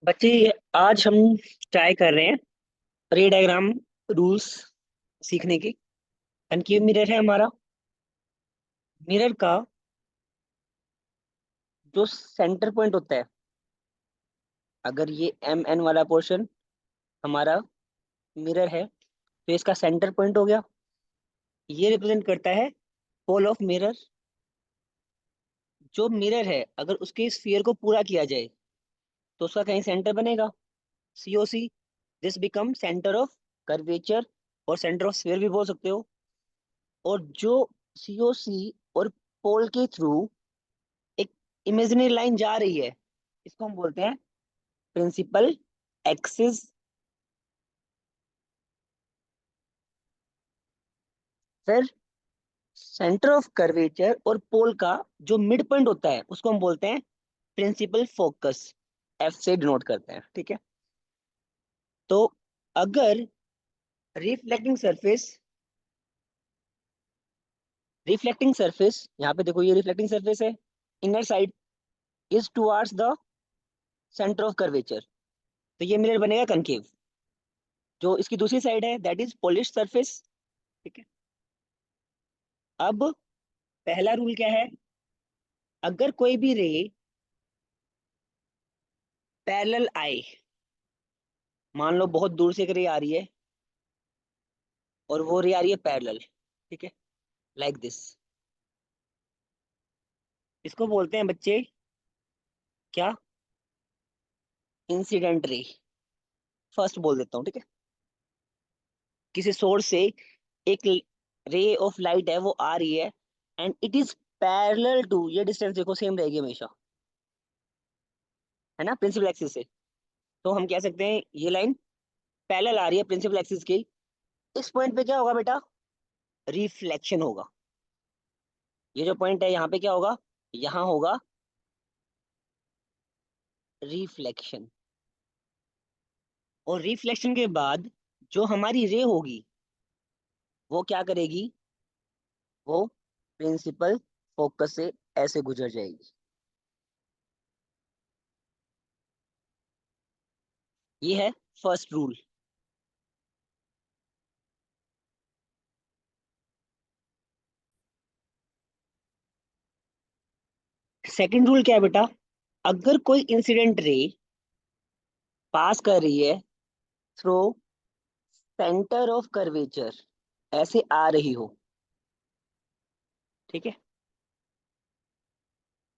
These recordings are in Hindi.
बच्चे, आज हम ट्राई कर रहे हैं रे डायग्राम रूल्स सीखने की। कनकेव मिरर है हमारा। मिरर का जो सेंटर पॉइंट होता है, अगर ये एम एन वाला पोर्शन हमारा मिरर है तो इसका सेंटर पॉइंट हो गया। ये रिप्रेजेंट करता है पोल ऑफ मिरर। जो मिरर है अगर उसके स्फीयर को पूरा किया जाए तो उसका कहीं सेंटर बनेगा, C O C. This become centre of curvature और सेंटर ऑफ स्फीयर भी बोल सकते हो। और जो सी ओ सी और पोल के थ्रू एक इमेजिनरी लाइन जा रही है, इसको हम बोलते हैं प्रिंसिपल एक्सिस। फिर सेंटर ऑफ कर्वेचर और पोल का जो मिड पॉइंट होता है उसको हम बोलते हैं प्रिंसिपल फोकस। एफ से डिनोट करते हैं, ठीक है। तो अगर रिफ्लेक्टिंग सरफेस रिफ्लेक्टिंग सरफेस यहाँ पे देखो, ये रिफ्लेक्टिंग सरफेस है, inner side is towards the centre of curvature, तो ये मिरर बनेगा कनकेव। जो इसकी दूसरी साइड है दैट इज पॉलिश सरफेस, ठीक है। अब पहला रूल क्या है? अगर कोई भी रे पैरेलल आए, मान लो बहुत दूर से एक रे आ रही है और वो रे आ रही है पैरेलल, ठीक है, लाइक दिस, इसको बोलते हैं बच्चे क्या? Incident ray. फर्स्ट बोल देता हूँ, ठीक है। किसी सोर्स से एक रे ऑफ लाइट है, वो आ रही है and it is parallel to, ये डिस्टेंस देखो सेम रहेगी हमेशा, है ना, प्रिंसिपल एक्सिस से। तो हम कह सकते हैं ये लाइन पैरेलल आ रही है प्रिंसिपल एक्सिस की। इस पॉइंट पे क्या होगा बेटा? रिफ्लेक्शन होगा। ये जो पॉइंट है यहाँ पे क्या होगा? यहाँ होगा रिफ्लेक्शन। और रिफ्लेक्शन के बाद जो हमारी रे होगी वो क्या करेगी? वो प्रिंसिपल फोकस से ऐसे गुजर जाएगी। ये है फर्स्ट रूल। सेकंड रूल क्या है बेटा? अगर कोई इंसिडेंट रे पास कर रही है थ्रू सेंटर ऑफ कर्वेचर, ऐसे आ रही हो, ठीक है,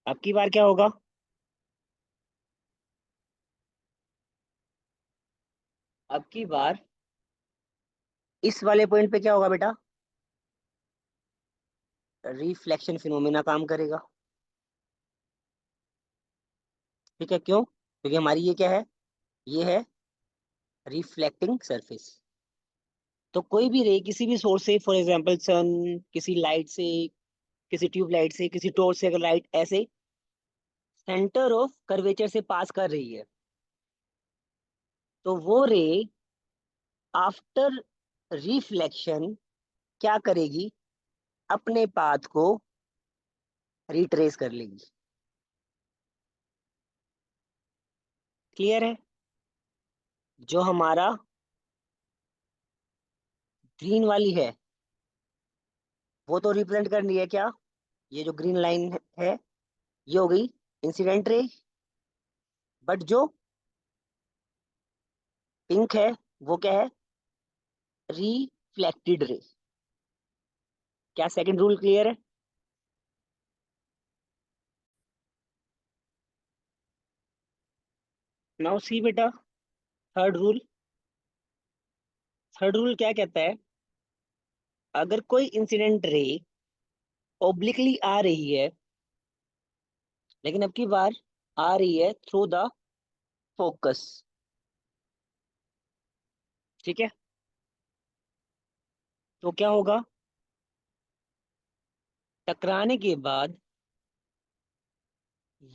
अब की बार क्या होगा? अब की बार इस वाले पॉइंट पे क्या होगा बेटा? रिफ्लेक्शन फिनोमेना काम करेगा, ठीक है। क्यों? क्योंकि हमारी ये क्या है? ये है रिफ्लेक्टिंग सरफेस। तो कोई भी रे किसी भी सोर्स से, फॉर एग्जांपल सन, किसी लाइट से, किसी ट्यूब लाइट से, किसी टॉर्च से अगर लाइट ऐसे सेंटर ऑफ कर्वेचर से पास कर रही है, तो वो रे आफ्टर रिफ्लेक्शन क्या करेगी? अपने पाथ को रिट्रेस कर लेगी। क्लियर है? जो हमारा ग्रीन वाली है वो तो रिप्रेजेंट कर रही है क्या? ये जो ग्रीन लाइन है ये हो गई इंसिडेंट रे। बट जो पिंक है वो क्या है? Reflected ray. क्या सेकंड रूल क्लियर है? नाउ सी बेटा, थर्ड रूल। थर्ड रूल क्या कहता है? अगर कोई इंसिडेंट रे ओब्लिकली आ रही है, लेकिन अब की बार आ रही है थ्रू द फोकस, ठीक है, तो क्या होगा? टकराने के बाद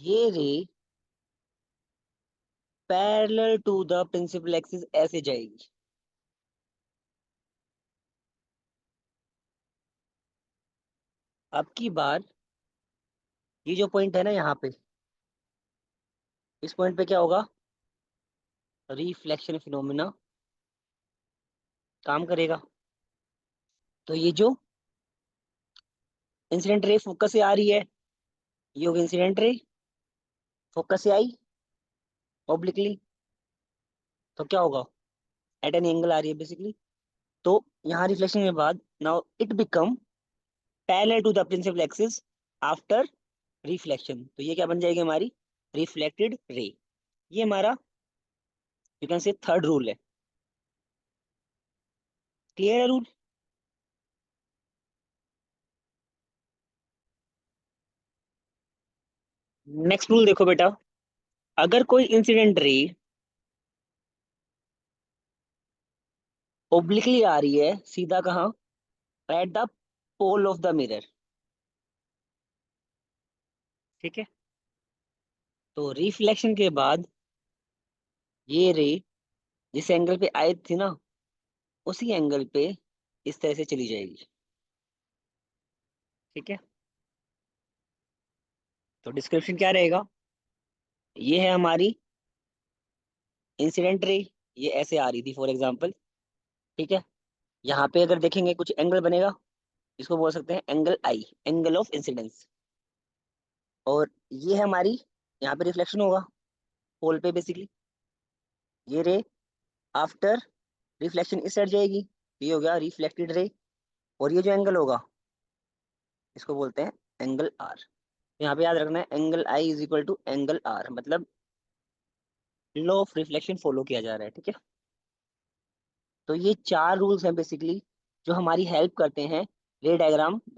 ये ray parallel to the principal axis ऐसे जाएगी। अब की बार ये जो पॉइंट है ना यहाँ पे, इस पॉइंट पे क्या होगा? रिफ्लेक्शन फिनोमिना काम करेगा। तो ये जो इंसिडेंट रे फोकस से आ रही है, ये होगी इंसिडेंट रे, फोकस से आई ऑब्लिकली, तो क्या होगा, एट एन एंगल आ रही है बेसिकली। तो यहाँ रिफ्लेक्शन के बाद now it become parallel to the principal axis after reflection. तो ये क्या बन जाएगी हमारी, रिफ्लेक्टेड रे। ये हमारा you can say third rule है। क्लियर है रूल? नेक्स्ट रूल देखो बेटा, अगर कोई इंसिडेंट रे ओब्लिकली आ रही है, सीधा कहाँ, at the pole of the mirror, ठीक है, तो रिफ्लेक्शन के बाद ये रे जिस एंगल पे आई थी ना, उसी एंगल पे इस तरह से चली जाएगी, ठीक है। तो डिस्क्रिप्शन क्या रहेगा, ये है हमारी इंसिडेंट रे, ये ऐसे आ रही थी फॉर एग्जांपल, ठीक है। यहाँ पे अगर देखेंगे कुछ एंगल बनेगा, इसको बोल सकते हैं angle I, angle of incidence. और ये है हमारी, यहाँ पे रिफ्लेक्शन होगा पोल पे बेसिकली, ये रे आफ्टर रिफ्लेक्शन इस साइड जाएगी, ये हो गया रिफ्लेक्टेड रे। और ये जो एंगल होगा, इसको बोलते हैं एंगल आर। यहाँ पे याद रखना है angle I is equal to angle R, मतलब लॉ ऑफ रिफ्लेक्शन फॉलो किया जा रहा है, ठीक है। तो ये चार रूल्स हैं बेसिकली जो हमारी हेल्प करते हैं रे डायग्राम